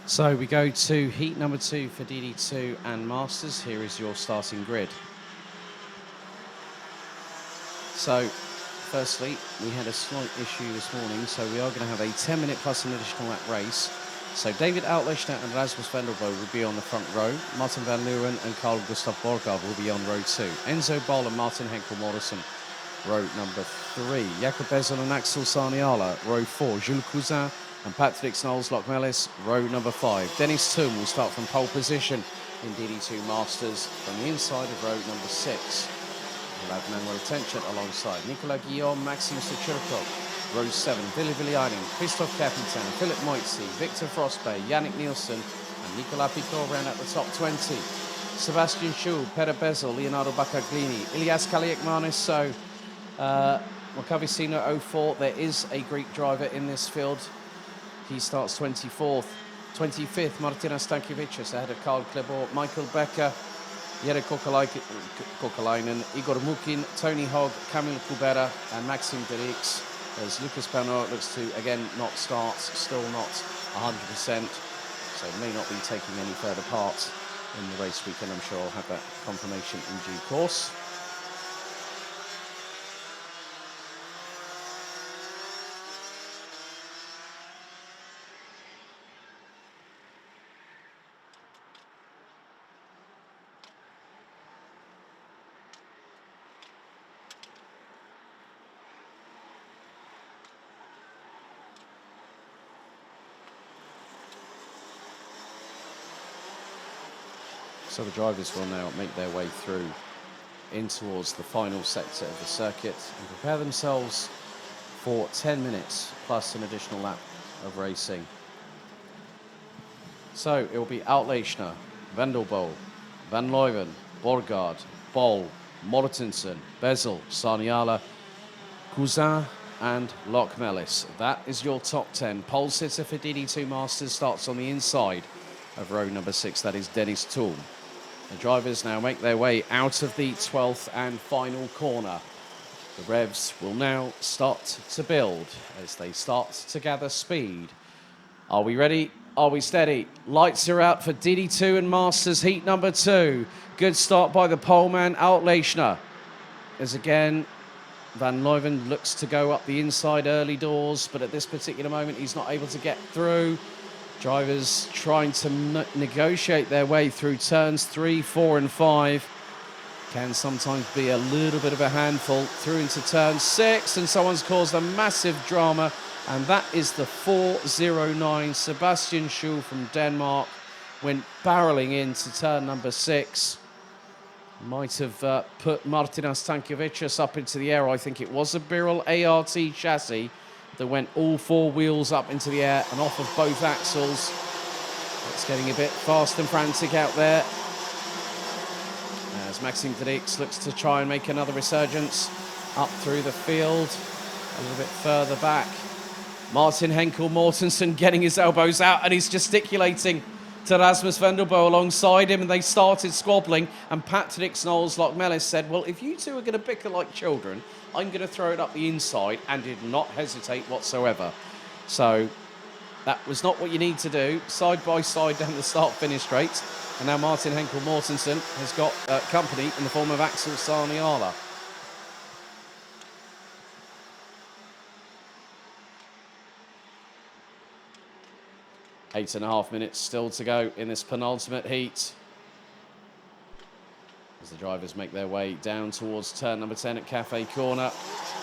So we go to heat number 2 for DD2 and Masters. Here is your starting grid. So, firstly, we had a slight issue this morning, so we are going to have a 10-minute plus an additional lap race. So David Outlechner and Rasmus Vendelbo will be on the front row. Martin van Leeuwen and Carl Gustav Borgaard will be on row 2. Enzo Bol and Martin Henkel-Mortensen, row number 3. Jakob Bezel and Axel Sarniala, row 4. Jules Cousin and Patrick Snolls-Lockmellis, row number 5. Dennis Thum will start from pole position in DD2 Masters from the inside of row number 6. We'll have Manuel Tenchet alongside Nicolas Guillaume, Maxime Suchurkov, row 7. Ville Villainen, Christophe Capitan, Philip Moitzi, Victor Frostbay, Yannick Nielsen and Nicolas Picot round at the top 20. Sebastian Schul, Pere Bezel, Leonardo Baccaglini, Ilias Kaliakmanis, so Makavicino 04. There is a Greek driver in this field. He starts 24th. 25th, Martina Stankiewicz ahead of Karl Klebor, Michael Becker, Jere Kokalainen, Igor Mukin, Tony Hogg, Kamil Kubera and Maxime Derix, as Lucas Bernard looks to again not start, still not 100%, so may not be taking any further part in the race weekend. I'm sure I'll have that confirmation in due course. So the drivers will now make their way through in towards the final sector of the circuit and prepare themselves for 10 minutes plus an additional lap of racing. So it will be Outlechner, Vendelbo, Van Leeuwen, Borgaard, Bol, Mortensen, Bezel, Sarniala, Cousin and Lockmellis. That is your top 10. Pole sitter for DD2 Masters starts on the inside of row number 6. That is Dennis Thum. The drivers now make their way out of the 12th and final corner. The revs will now start to build as they start to gather speed. Are we ready? Are we steady? Lights are out for DD2 and Masters heat number 2. Good start by the poleman Outlechner. As again, Van Leeuwen looks to go up the inside early doors, but at this particular moment he's not able to get through. Drivers trying to negotiate their way through turns 3, 4 and 5. Can sometimes be a little bit of a handful through into turn 6, and someone's caused a massive drama, and that is the 409 Sebastian Schul from Denmark. Went barreling into turn number 6. Might have put Martina Stankiewicz up into the air. I think it was a Birol ART chassis that went all 4 wheels up into the air and off of both axles. It's getting a bit fast and frantic out there as Maxime Derix looks to try and make another resurgence up through the field, a little bit further back. Martin Henkel-Mortensen getting his elbows out and he's gesticulating to Rasmus Vendelbo alongside him, and they started squabbling, and Patrick Snolls-Lockmellis said, well, if you two are going to bicker like children, I'm going to throw it up the inside, and did not hesitate whatsoever. So that was not what you need to do. Side by side down the start-finish straight, and now Martin Henkel-Mortensen has got company in the form of Axel Sarniala. Eight and a half minutes still to go in this penultimate heat as the drivers make their way down towards turn number 10 at Cafe Corner.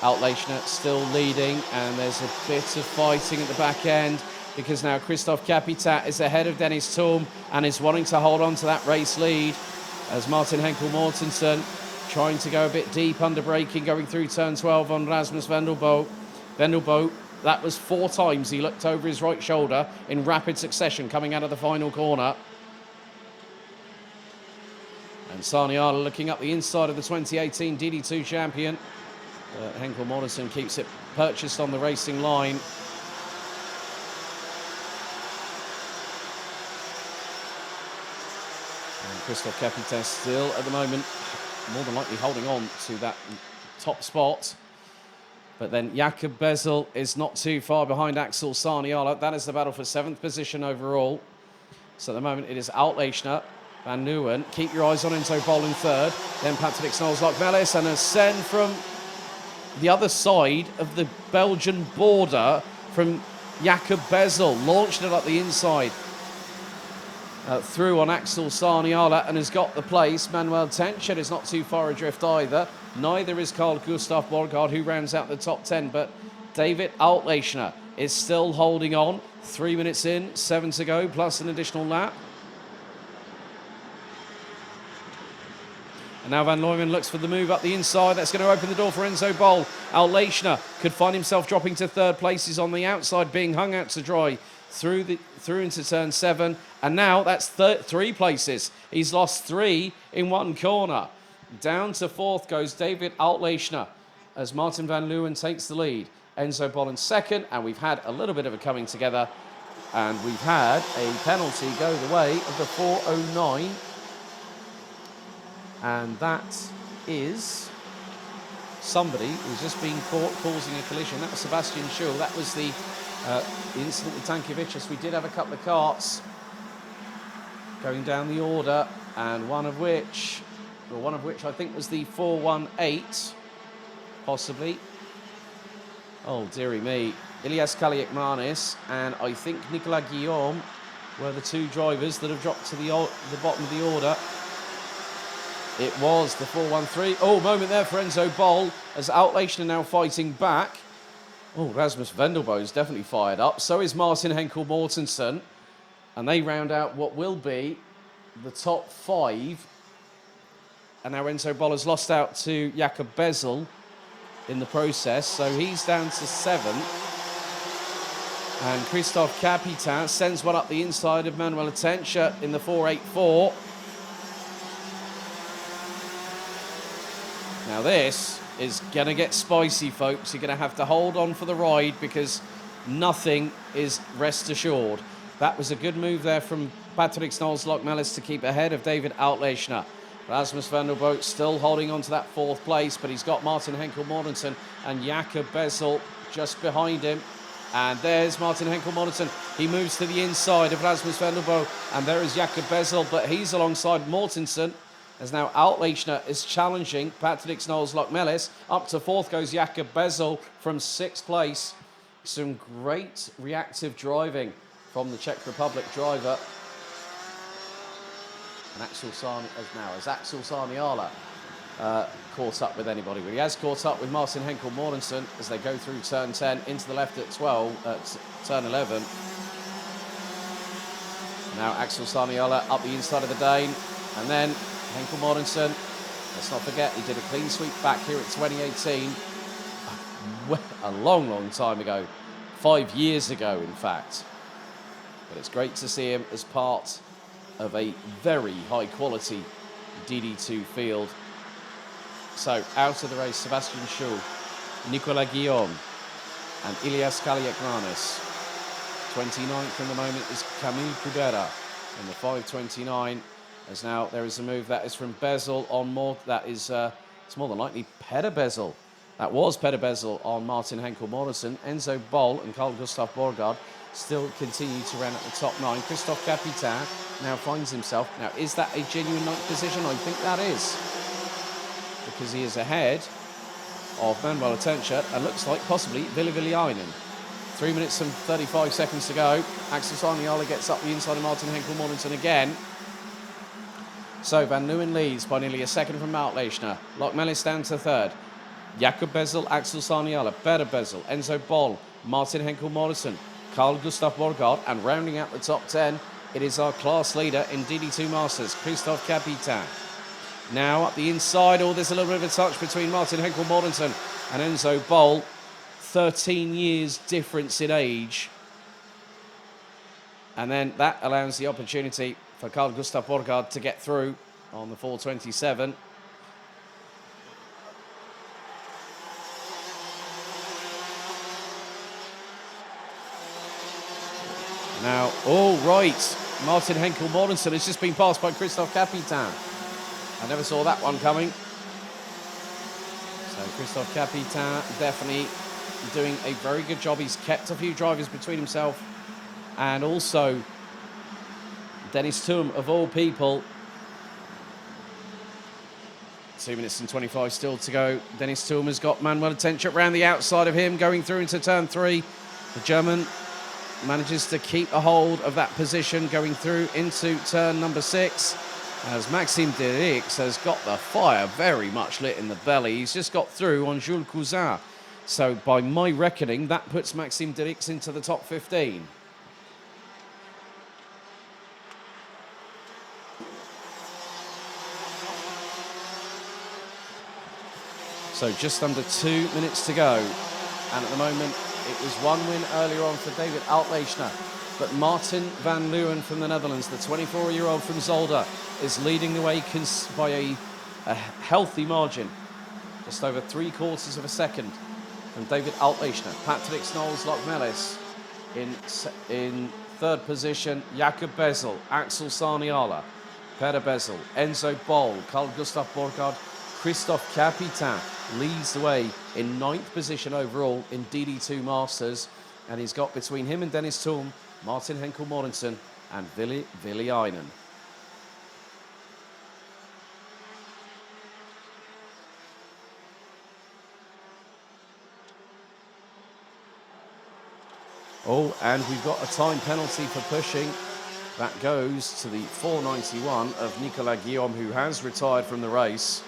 Outlechner still leading, and there's a bit of fighting at the back end because now Christophe Capitan is ahead of Dennis Thum and is wanting to hold on to that race lead as Martin Henkel-Mortensen trying to go a bit deep under braking, going through turn 12 on Rasmus Vendelbo. That was 4 times he looked over his right shoulder in rapid succession coming out of the final corner. And Sarniala looking up the inside of the 2018 DD2 champion. Henkel-Mortensen keeps it purchased on the racing line. And Christophe Capitan still at the moment more than likely holding on to that top spot. But then Jakob Bezel is not too far behind Axel Sarniala. That is the battle for 7th position overall. So at the moment it is Outlechner, Van Leeuwen. Keep your eyes on Enzo Bol in third. Then Patrick Snolls, Lockmelis, and a send from the other side of the Belgian border from Jakob Bezel. Launched it up the inside. Through on Axel Sarniala and has got the place. Manuel Tencher is not too far adrift either. Neither is Carl Gustav Borgard, who rounds out the top 10. But David Outlechner is still holding on. 3 minutes in, 7 to go, plus an additional lap. And now Van Leeuwen looks for the move up the inside. That's going to open the door for Enzo Bol. Outlechner could find himself dropping to third place. He's on the outside, being hung out to dry through into turn 7. And now that's 3 places. He's lost 3 in one corner. Down to 4th goes David Outlechner as Martin Van Leeuwen takes the lead. Enzo Bol in 2nd, and we've had a little bit of a coming together. And we've had a penalty go the way of the 4:09. And that is somebody who's just been caught causing a collision. That was Sebastian Schul. That was the incident with Tankevicius. We did have a couple of carts going down the order, and one of which I think was the 418, possibly. Oh, dearie me. Ilias Kaliakmanis and I think Nicolas Guillaume were the 2 drivers that have dropped to the bottom of the order. It was the 413. Oh, moment there for Enzo Bol as Outlechner now fighting back. Oh, Rasmus Vendelbo is definitely fired up. So is Martin Henkel Mortensen. And they round out what will be the top 5. And now Enzo Bol has lost out to Jakob Bezel in the process. So he's down to 7th. And Christophe Capitan sends one up the inside of Manuel Atentia in the 484. Now this is going to get spicy, folks. You're going to have to hold on for the ride because nothing is rest assured. That was a good move there from Patrick Snolls Lockmelis to keep ahead of David Outlechner. Rasmus van der Boot still holding on to that 4th place, but he's got Martin Henkel Mortensen and Jakob Bezel just behind him. And there's Martin Henkel Mortensen. He moves to the inside of Rasmus van der Boot, and there is Jakob Bezel, but he's alongside Mortensen. As now Outlechner is challenging Patrick Snolls Lockmelis. Up to 4th goes Jakob Bezel from 6th place. Some great reactive driving from the Czech Republic driver. And Axel Sarniala caught up with anybody. But he has caught up with Martin Henkel Mortensen as they go through turn 10 into the left at turn 11. Now Axel Sarniala up the inside of the Dane. And then Henkel Mortensen, let's not forget, he did a clean sweep back here at 2018. A long, long time ago. 5 years ago, in fact. But it's great to see him as part of a very high-quality DD2 field. So, out of the race, Sebastian Schul, Nicolas Guillaume, and Ilias Kaliakmanis. 29th in the moment is Camille Cudera in the 5:29. As now there is a move that is from Bezel on more. That is, it's more than likely Petter Bezel. That was Petter Bezel on Martin Henkel Mortensen. Enzo Bol and Carl Gustav Borgard still continue to run at the top 9. Christophe Capitan now finds himself. Now, is that a genuine 9th position? I think that is. Because he is ahead of Manuel Atentia and looks like possibly Ville Villainen. 3 minutes and 35 seconds to go. Axel Sarniala gets up the inside of Martin Henkel Mortensen again. So Van Leeuwen leads by nearly a second from Outlechner. Lockmelis down to 3rd. Jakob Bezel, Axel Sarniala, Petter Bezel, Enzo Bol, Martin Henkel Mortensen, Carl Gustav Borgard, and rounding out the top 10, it is our class leader in DD2 Masters, Christophe Capitan. Now up the inside, there's a little bit of a touch between Martin Henkel Mortensen and Enzo Bol. 13 years difference in age. And then that allows the opportunity for Carl Gustav Borgard to get through on the 427. Now, all right, Martin Henkel Mortensen has just been passed by Christophe Capitan. I never saw that one coming. So Christophe Capitan definitely doing a very good job. He's kept a few drivers between himself and also Dennis Toom, of all people. 2 minutes and 25 still to go. Dennis Toom has got Manuel Tenchuk round the outside of him, going through into turn 3. The German manages to keep a hold of that position, going through into turn number 6. As Maxime Dirix has got the fire very much lit in the belly. He's just got through on Jules Cousin. So by my reckoning, that puts Maxime Dirix into the top 15. So just under 2 minutes to go. And at the moment, it was one win earlier on for David Altlechner. But Martin van Leeuwen from the Netherlands, the 24-year-old from Zolder, is leading the way by a healthy margin. Just over 3/4 of a second from David Altlechner. Patrick Snolls-Lockmelis in third position. Jakob Bezel, Axel Sarniala, Peder Bezel, Enzo Bol, Carl Gustav Borgaard, Christophe Capitan leads the way in 9th position overall in DD2 Masters. And he's got between him and Dennis Toom, Martin Henkel Morensen and Ville Einen. Oh, and we've got a time penalty for pushing. That goes to the 491 of Nicolas Guillaume, who has retired from the race.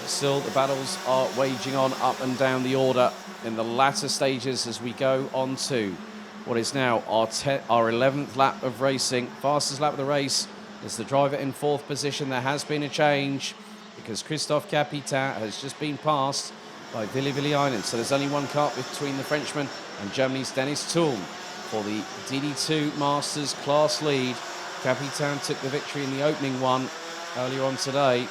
Still, the battles are waging on up and down the order in the latter stages as we go on to what is now our 11th lap of racing. Fastest lap of the race is the driver in 4th position. There has been a change because Christophe Capitan has just been passed by Ville Einen. So there's only one car between the Frenchman and Germany's Dennis Toom for the DD2 Masters class lead. Capitan took the victory in the opening one earlier on today.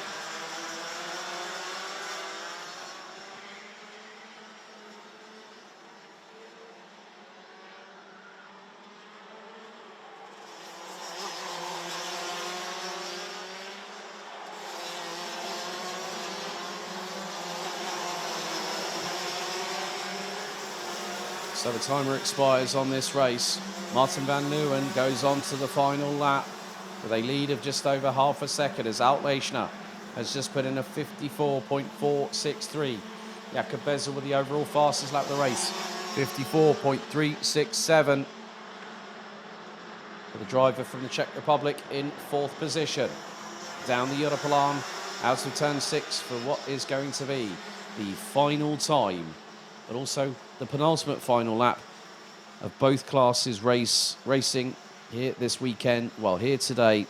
So the timer expires on this race. Martin van Leeuwen goes on to the final lap with a lead of just over half a second as Altlechner has just put in a 54.463. Jakob Bezel with the overall fastest lap of the race, 54.367. For the driver from the Czech Republic in 4th position. Down the Europlan, out of turn 6 for what is going to be the final time, but also the penultimate final lap of both classes racing here this weekend, well, here today.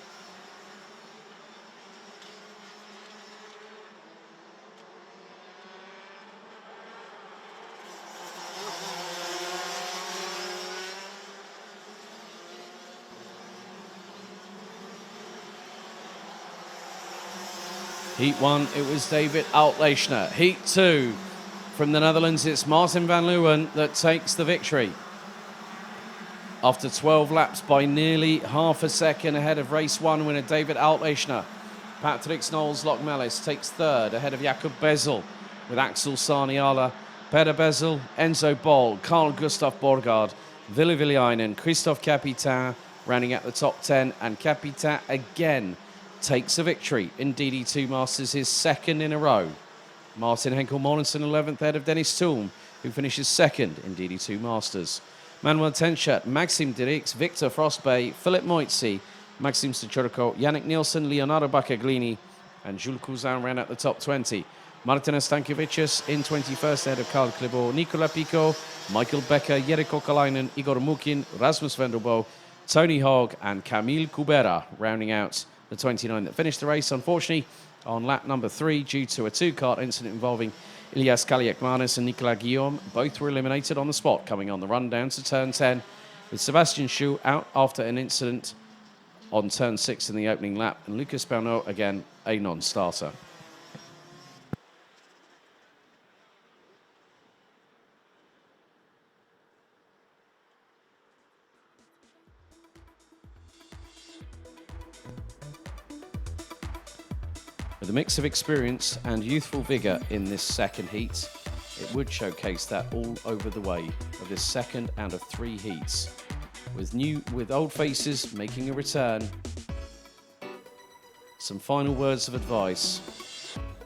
Heat 1, it was David Altlechner. Heat 2, from the Netherlands, it's Martin van Leeuwen that takes the victory. After 12 laps by nearly half a second ahead of race 1 winner David Altlechner. Patrick Snolls-Lockmelis takes 3rd ahead of Jakob Bezel with Axel Sarniala, Peder Bezel, Enzo Bol, Carl Gustav Borgaard, Ville Einen, Christophe Capitan rounding out the top 10, and Capitan again takes a victory in DD2 Masters, his 2nd in a row. Martin Henkel Morensen 11th ahead of Dennis Toom, who finishes 2nd in DD2 Masters. Manuel Tenchuk, Maxime Dirix, Victor Frostbay, Philip Moitzi, Maxime Stachurko, Yannick Nielsen, Leonardo Baccaglini, and Jules Cousin round out the top 20. Martina Stankiewicz in 21st ahead of Karl Klebo, Nicola Pico, Michael Becker, Jere Kokalainen, Igor Mukin, Rasmus Vendelbo, Tony Hogg, and Camille Kubera rounding out the 29 that finished the race, unfortunately, on lap number 3 due to a 2-kart incident involving Ilias Kaliakmanis and Nicolas Guillaume. Both were eliminated on the spot, coming on the run down to turn 10, with Sebastian Schou out after an incident on turn 6 in the opening lap, and Lucas Bernot, again, a non-starter. With a mix of experience and youthful vigour in this second heat, it would showcase that all over the way of this second and of 3 heats, with old faces making a return, some final words of advice,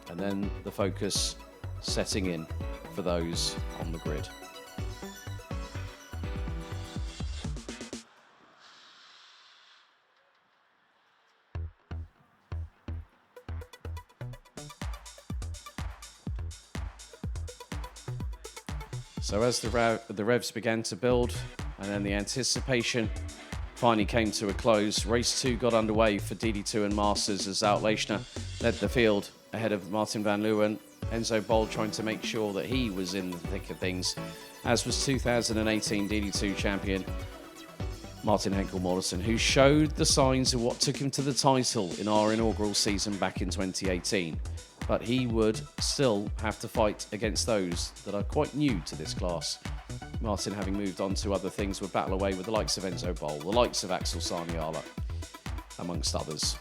and then the focus setting in for those on the grid. So as the revs began to build, and then the anticipation finally came to a close, race 2 got underway for DD2 and Masters as Wout Leijsner led the field ahead of Martin van Leeuwen. Enzo Bol trying to make sure that he was in the thick of things, as was 2018 DD2 champion Martin Henkel Mortensen, who showed the signs of what took him to the title in our inaugural season back in 2018. But he would still have to fight against those that are quite new to this class. Martin, having moved on to other things, would battle away with the likes of Enzo Bol, the likes of Axel Sarniala, amongst others.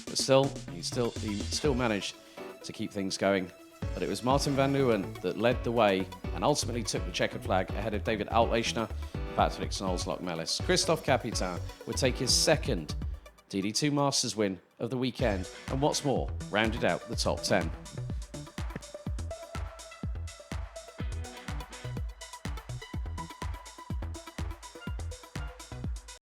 But still, he still managed to keep things going. But it was Martin van Leeuwen that led the way and ultimately took the checkered flag ahead of David Leijsner, Patrick Snoles-Lockmelis. Christophe Capitan would take his second DD2 Masters win of the weekend, and what's more, rounded out the top 10.